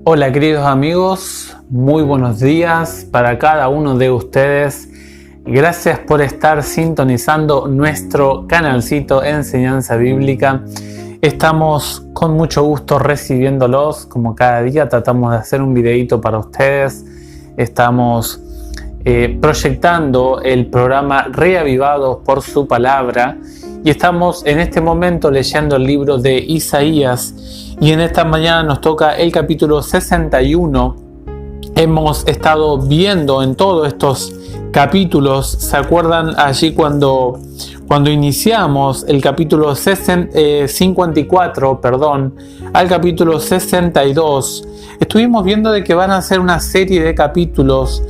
Hola queridos amigos, muy buenos días para cada uno de ustedes. Gracias por estar sintonizando nuestro canalcito Enseñanza Bíblica. Estamos con mucho gusto recibiéndolos, como cada día tratamos de hacer un videito para ustedes. Estamos proyectando el programa Reavivados por su palabra y estamos en este momento leyendo el libro de Isaías y en esta mañana nos toca el capítulo 61. Hemos estado viendo en todos estos capítulos, ¿se acuerdan allí cuando iniciamos el capítulo 54, al capítulo 62? Estuvimos viendo de que van a ser una serie de capítulos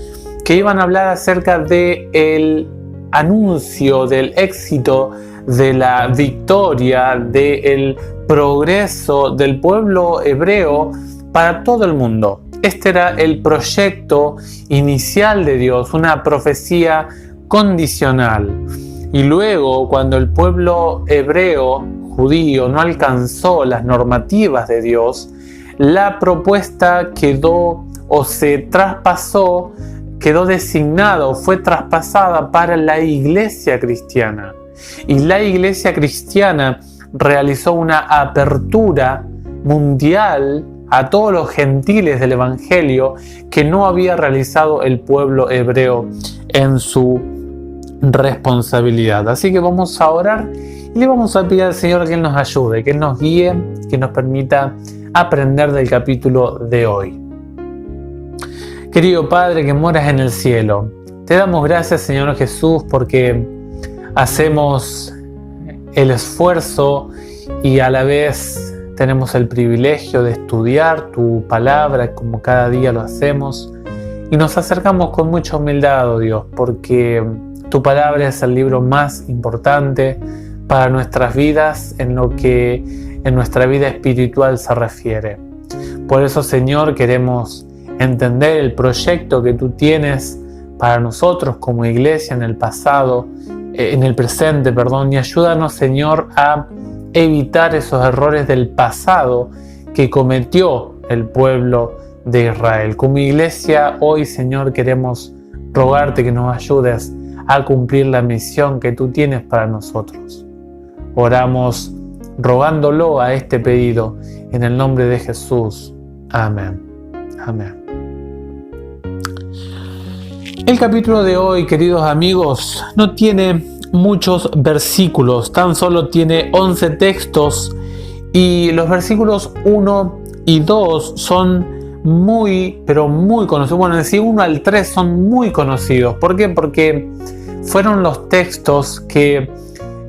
que iban a hablar acerca del anuncio, del éxito, de la victoria, del progreso del pueblo hebreo para todo el mundo. Este era el proyecto inicial de Dios, una profecía condicional. Y luego, cuando el pueblo hebreo, judío, no alcanzó las normativas de Dios, la propuesta quedó o se traspasó, quedó designado, fue traspasada para la iglesia cristiana. Y la iglesia cristiana realizó una apertura mundial a todos los gentiles del evangelio que no había realizado el pueblo hebreo en su responsabilidad. Así que vamos a orar y le vamos a pedir al Señor que Él nos ayude, que Él nos guíe, que nos permita aprender del capítulo de hoy. Querido Padre que moras en el cielo, te damos gracias, Señor Jesús, porque hacemos el esfuerzo y a la vez tenemos el privilegio de estudiar tu palabra como cada día lo hacemos y nos acercamos con mucha humildad, oh Dios, porque tu palabra es el libro más importante para nuestras vidas en lo que en nuestra vida espiritual se refiere. Por eso, Señor, queremos entender el proyecto que tú tienes para nosotros como iglesia en el pasado, en el presente, y ayúdanos, Señor, a evitar esos errores del pasado que cometió el pueblo de Israel. Como iglesia, hoy, Señor, queremos rogarte que nos ayudes a cumplir la misión que tú tienes para nosotros. Oramos rogándolo a este pedido en el nombre de Jesús. Amén. Amén. El capítulo de hoy, queridos amigos, no tiene muchos versículos, tan solo tiene 11 textos y los versículos 1 y 2 son muy conocidos. Bueno, decir 1 al 3 son muy conocidos. ¿Por qué? Porque fueron los textos que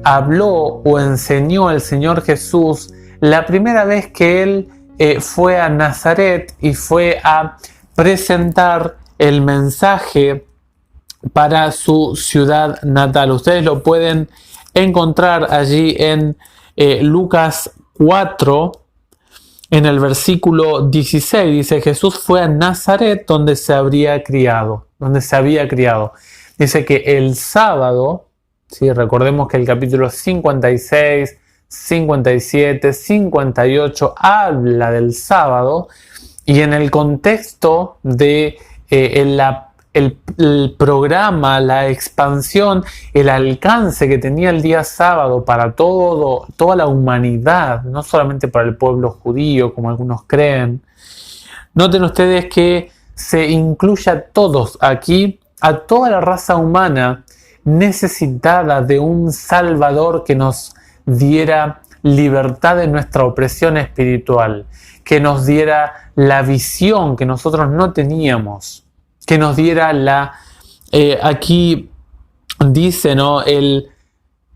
habló o enseñó el Señor Jesús la primera vez que Él fue a Nazaret y fue a presentar el mensaje para su ciudad natal. Ustedes lo pueden encontrar allí en Lucas 4, en el versículo 16. Dice: Jesús fue a Nazaret donde se había criado. Dice que el sábado, ¿sí? Recordemos que el capítulo 56, 57, 58 habla del sábado, y en el contexto de el programa, la expansión, el alcance que tenía el día sábado para toda la humanidad, no solamente para el pueblo judío como algunos creen. Noten ustedes que se incluye a todos aquí, a toda la raza humana necesitada de un Salvador que nos diera libertad de nuestra opresión espiritual, que nos diera la visión que nosotros no teníamos, que nos diera aquí dice, ¿no?, el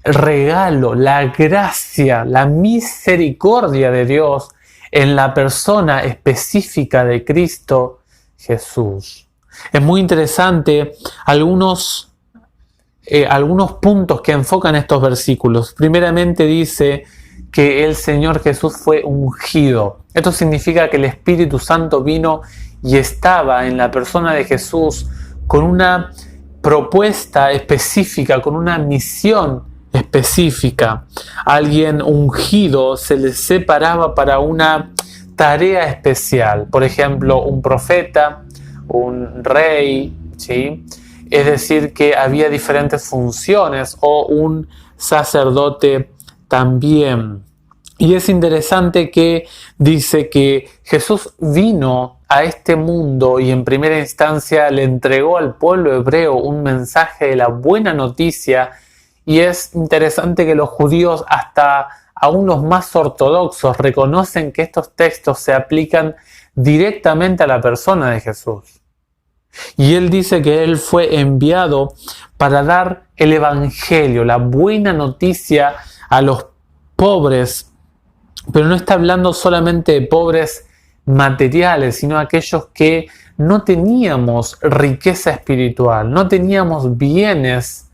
regalo, la gracia, la misericordia de Dios en la persona específica de Cristo Jesús. Es muy interesante algunos puntos que enfocan estos versículos. Primeramente dice que el Señor Jesús fue ungido. Esto significa que el Espíritu Santo vino y estaba en la persona de Jesús con una propuesta específica, con una misión específica. Alguien ungido se le separaba para una tarea especial. Por ejemplo, un profeta, un rey, ¿sí? Es decir, que había diferentes funciones, o un sacerdote también. Y es interesante que dice que Jesús vino a este mundo y en primera instancia le entregó al pueblo hebreo un mensaje de la buena noticia. Y es interesante que los judíos, hasta aún los más ortodoxos, reconocen que estos textos se aplican directamente a la persona de Jesús. Y él dice que él fue enviado para dar el evangelio, la buena noticia a los pobres, pero no está hablando solamente de pobres materiales, sino aquellos que no teníamos riqueza espiritual, no teníamos bienes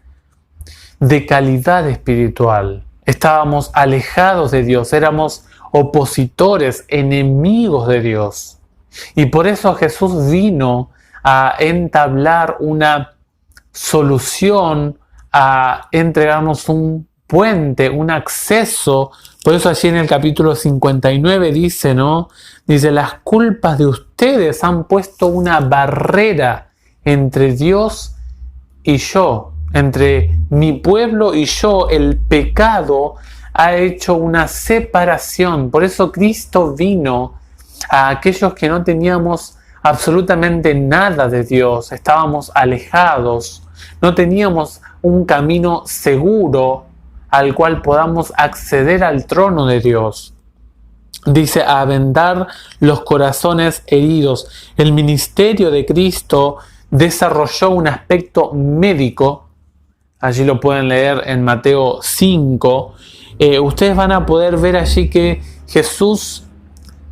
de calidad espiritual. Estábamos alejados de Dios, éramos opositores, enemigos de Dios. Y por eso Jesús vino a entablar una solución, a entregarnos un puente, un acceso. Por eso allí en el capítulo 59 dice, ¿no? Dice, las culpas de ustedes han puesto una barrera entre Dios y yo, entre mi pueblo y yo. El pecado ha hecho una separación. Por eso Cristo vino a aquellos que no teníamos absolutamente nada de Dios, estábamos alejados, no teníamos un camino seguro al cual podamos acceder al trono de Dios. Dice, a vendar los corazones heridos. El ministerio de Cristo desarrolló un aspecto médico. Allí lo pueden leer en Mateo 5. Ustedes van a poder ver allí que Jesús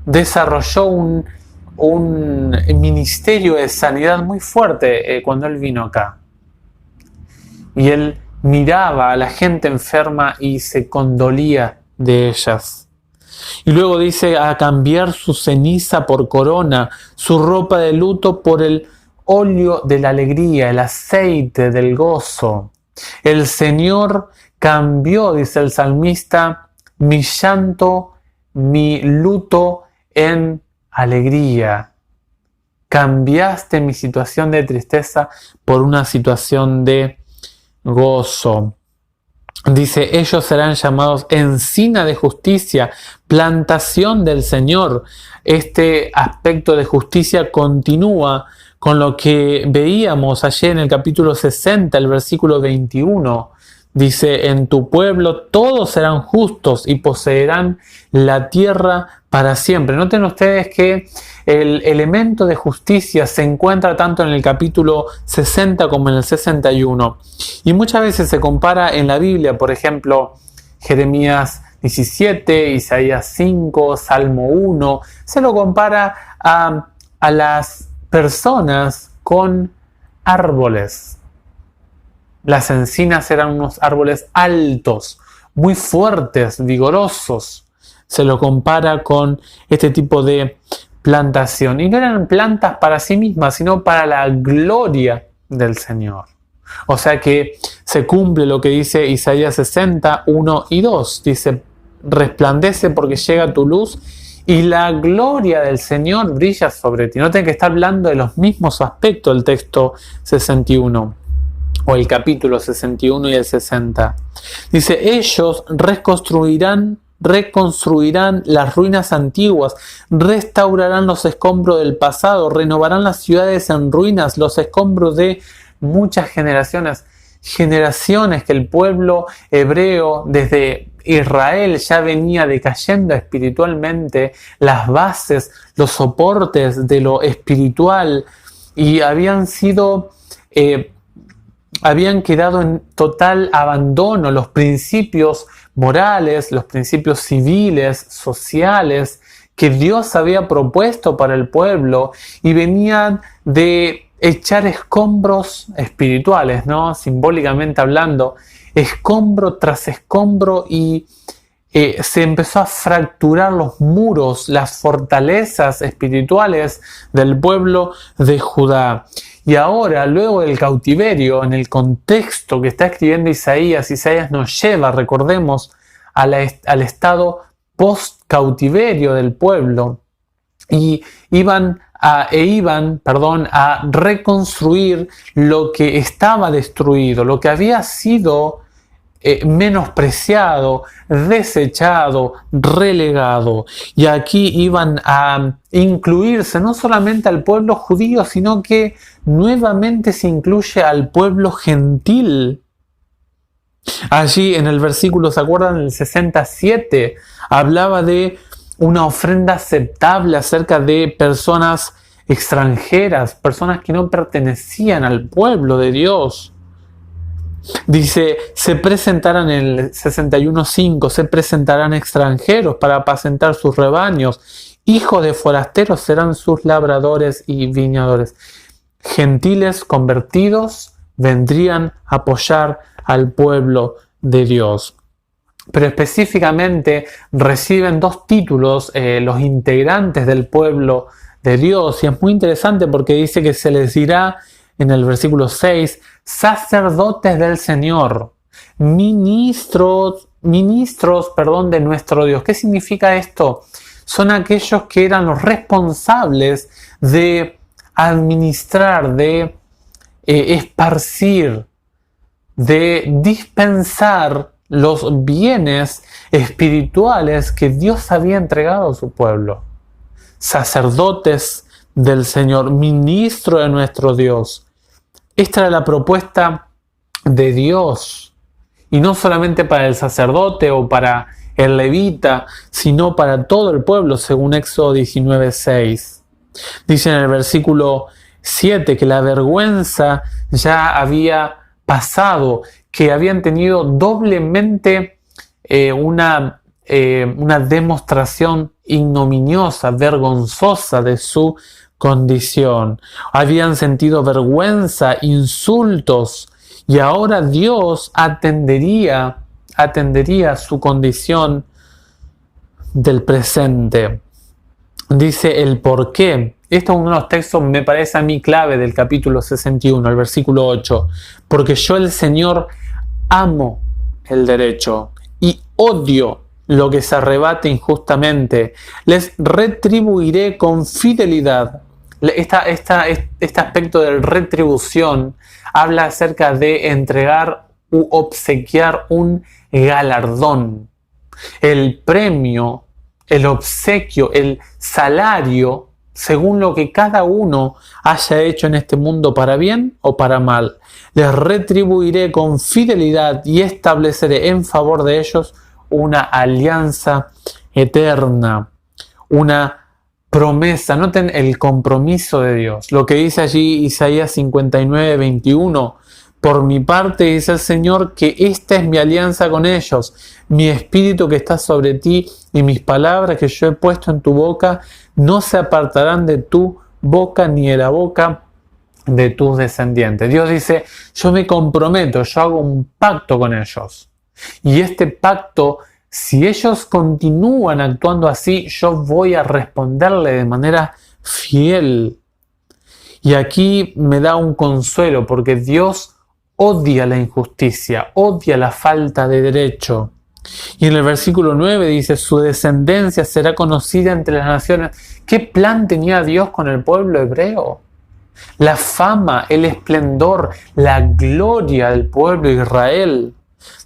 desarrolló un ministerio de sanidad muy fuerte cuando Él vino acá. Y Él miraba a la gente enferma y se condolía de ellas. Y luego dice, a cambiar su ceniza por corona, su ropa de luto por el óleo de la alegría, el aceite del gozo. El Señor cambió, dice el salmista, mi llanto, mi luto en alegría. Cambiaste mi situación de tristeza por una situación de gozo. Dice, ellos serán llamados encina de justicia, plantación del Señor. Este aspecto de justicia continúa con lo que veíamos ayer en el capítulo 60, el versículo 21. Dice, en tu pueblo todos serán justos y poseerán la tierra para siempre. Noten ustedes que el elemento de justicia se encuentra tanto en el capítulo 60 como en el 61. Y muchas veces se compara en la Biblia, por ejemplo, Jeremías 17, Isaías 5, Salmo 1. Se lo compara a las personas con árboles. Las encinas eran unos árboles altos, muy fuertes, vigorosos. Se lo compara con este tipo de plantación. Y no eran plantas para sí mismas, sino para la gloria del Señor. O sea que se cumple lo que dice Isaías 60, 1 y 2. Dice, resplandece porque llega tu luz y la gloria del Señor brilla sobre ti. Noten que está hablando de los mismos aspectos del texto 61. O el capítulo 61 y el 60. Dice, ellos reconstruirán las ruinas antiguas, restaurarán los escombros del pasado, renovarán las ciudades en ruinas, los escombros de muchas generaciones. Generaciones que el pueblo hebreo desde Israel ya venía decayendo espiritualmente, las bases, los soportes de lo espiritual, y habían quedado en total abandono los principios morales, los principios civiles, sociales que Dios había propuesto para el pueblo, y venían de echar escombros espirituales, ¿no? Simbólicamente hablando, escombro tras escombro, y se empezó a fracturar los muros, las fortalezas espirituales del pueblo de Judá. Y ahora, luego del cautiverio, en el contexto que está escribiendo Isaías nos lleva, recordemos, al estado post-cautiverio del pueblo. y iban a reconstruir lo que estaba destruido, lo que había sido menospreciado, desechado, relegado. Y aquí iban a incluirse no solamente al pueblo judío, sino que nuevamente se incluye al pueblo gentil. Allí en el versículo, ¿se acuerdan? El 67 hablaba de una ofrenda aceptable acerca de personas extranjeras, personas que no pertenecían al pueblo de Dios. Dice, se presentarán en el 61:5, se presentarán extranjeros para apacentar sus rebaños, hijos de forasteros serán sus labradores y viñadores. Gentiles convertidos vendrían a apoyar al pueblo de Dios. Pero específicamente reciben dos títulos los integrantes del pueblo de Dios, y es muy interesante porque dice que se les dirá en el versículo 6, sacerdotes del Señor, ministros de nuestro Dios. ¿Qué significa esto? Son aquellos que eran los responsables de administrar, de esparcir, de dispensar los bienes espirituales que Dios había entregado a su pueblo. Sacerdotes del Señor, ministro de nuestro Dios. Esta era la propuesta de Dios, y no solamente para el sacerdote o para el levita, sino para todo el pueblo, según Éxodo 19:6. Dice en el versículo 7 que la vergüenza ya había pasado, que habían tenido doblemente una demostración ignominiosa, vergonzosa de su condición. Habían sentido vergüenza, insultos, y ahora Dios atendería su condición del presente. Dice el por qué. Esto es uno de los textos, me parece a mí, clave del capítulo 61, el versículo 8. Porque yo, el Señor, amo el derecho y odio lo que se arrebate injustamente. Les retribuiré con fidelidad. Este aspecto de retribución habla acerca de entregar u obsequiar un galardón. El premio, el obsequio, el salario, según lo que cada uno haya hecho en este mundo para bien o para mal. Les retribuiré con fidelidad y estableceré en favor de ellos una alianza eterna, una promesa. Noten el compromiso de Dios. Lo que dice allí Isaías 59:21. Por mi parte, dice el Señor, que esta es mi alianza con ellos, mi espíritu que está sobre ti y mis palabras que yo he puesto en tu boca no se apartarán de tu boca ni de la boca de tus descendientes. Dios dice, yo me comprometo, yo hago un pacto con ellos. Y este pacto, si ellos continúan actuando así, yo voy a responderle de manera fiel. Y aquí me da un consuelo porque Dios odia la injusticia, odia la falta de derecho. Y en el versículo 9 dice, su descendencia será conocida entre las naciones. ¿Qué plan tenía Dios con el pueblo hebreo? La fama, el esplendor, la gloria del pueblo de Israel.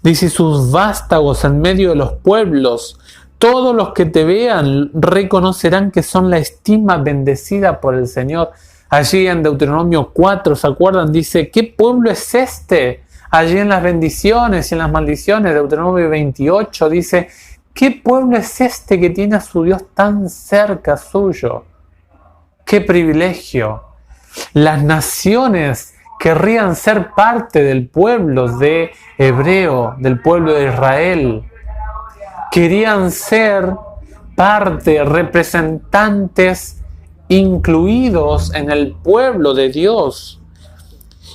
Dice, sus vástagos en medio de los pueblos. Todos los que te vean reconocerán que son la estima bendecida por el Señor. Allí en Deuteronomio 4, ¿se acuerdan? Dice, ¿qué pueblo es este? Allí en las bendiciones y en las maldiciones, Deuteronomio 28 dice, ¿qué pueblo es este que tiene a su Dios tan cerca suyo? ¡Qué privilegio! Las naciones querrían ser parte del pueblo de hebreo, del pueblo de Israel. Querían ser parte, representantes incluidos en el pueblo de Dios.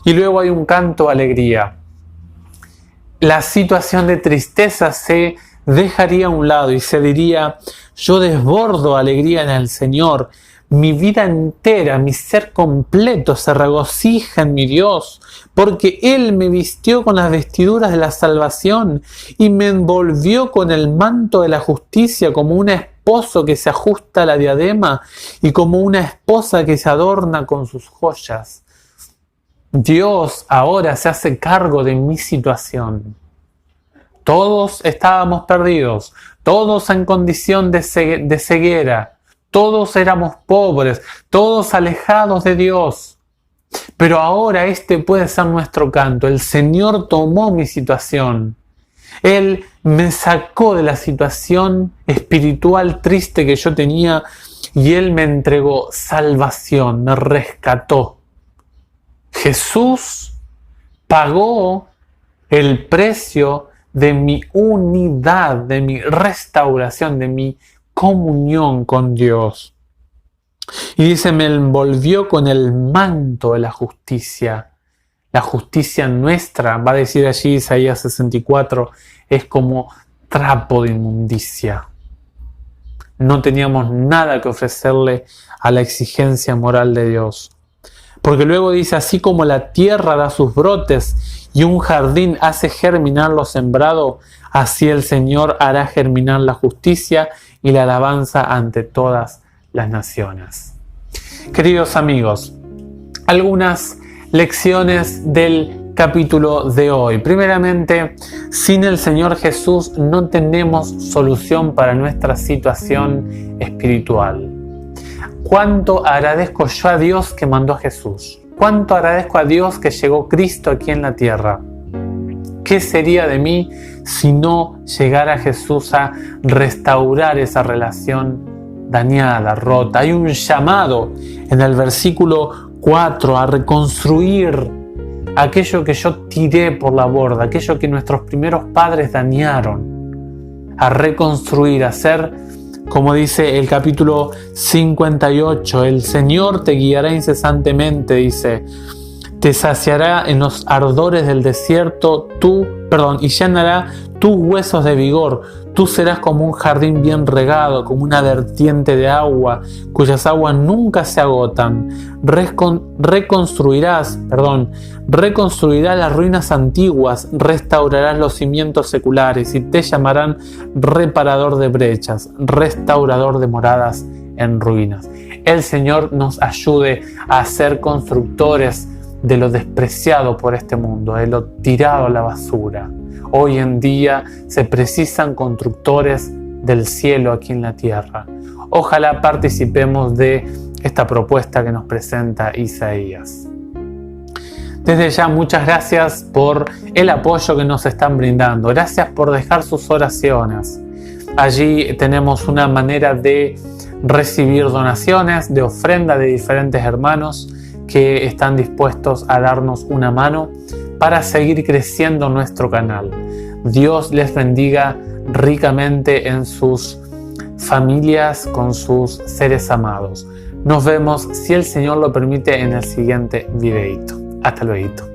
Y luego hay un canto de alegría. La situación de tristeza se dejaría a un lado y se diría, yo desbordo alegría en el Señor. Mi vida entera, mi ser completo se regocija en mi Dios, porque Él me vistió con las vestiduras de la salvación y me envolvió con el manto de la justicia como una esposo que se ajusta la diadema y como una esposa que se adorna con sus joyas. Dios ahora se hace cargo de mi situación. Todos estábamos perdidos, todos en condición de ceguera, todos éramos pobres, todos alejados de Dios. Pero ahora este puede ser nuestro canto. El Señor tomó mi situación. Él me sacó de la situación espiritual triste que yo tenía y Él me entregó salvación, me rescató. Jesús pagó el precio de mi unidad, de mi restauración, de mi comunión con Dios. Y dice, me envolvió con el manto de la justicia. La justicia nuestra, va a decir allí Isaías 64, es como trapo de inmundicia. No teníamos nada que ofrecerle a la exigencia moral de Dios. Porque luego dice, así como la tierra da sus brotes y un jardín hace germinar lo sembrado, así el Señor hará germinar la justicia y la alabanza ante todas las naciones. Queridos amigos, algunas lecciones del capítulo de hoy. Primeramente, sin el Señor Jesús no tenemos solución para nuestra situación espiritual. ¿Cuánto agradezco yo a Dios que mandó a Jesús? ¿Cuánto agradezco a Dios que llegó Cristo aquí en la tierra? ¿Qué sería de mí si no llegara Jesús a restaurar esa relación dañada, rota? Hay un llamado en el versículo 4 a reconstruir aquello que yo tiré por la borda, aquello que nuestros primeros padres dañaron, a reconstruir, a hacer, como dice el capítulo 58, el Señor te guiará incesantemente, dice, te saciará en los ardores del desierto, y llenará tus huesos de vigor. Tú serás como un jardín bien regado, como una vertiente de agua, cuyas aguas nunca se agotan. Reconstruirás las ruinas antiguas, restaurarás los cimientos seculares y te llamarán reparador de brechas, restaurador de moradas en ruinas. El Señor nos ayude a ser constructores de lo despreciado por este mundo, de lo tirado a la basura. Hoy en día se precisan constructores del cielo aquí en la tierra. Ojalá participemos de esta propuesta que nos presenta Isaías. Desde ya, muchas gracias por el apoyo que nos están brindando. Gracias por dejar sus oraciones. Allí tenemos una manera de recibir donaciones, de ofrenda de diferentes hermanos que están dispuestos a darnos una mano para seguir creciendo nuestro canal. Dios les bendiga ricamente en sus familias, con sus seres amados. Nos vemos, si el Señor lo permite, en el siguiente videito. Hasta luego.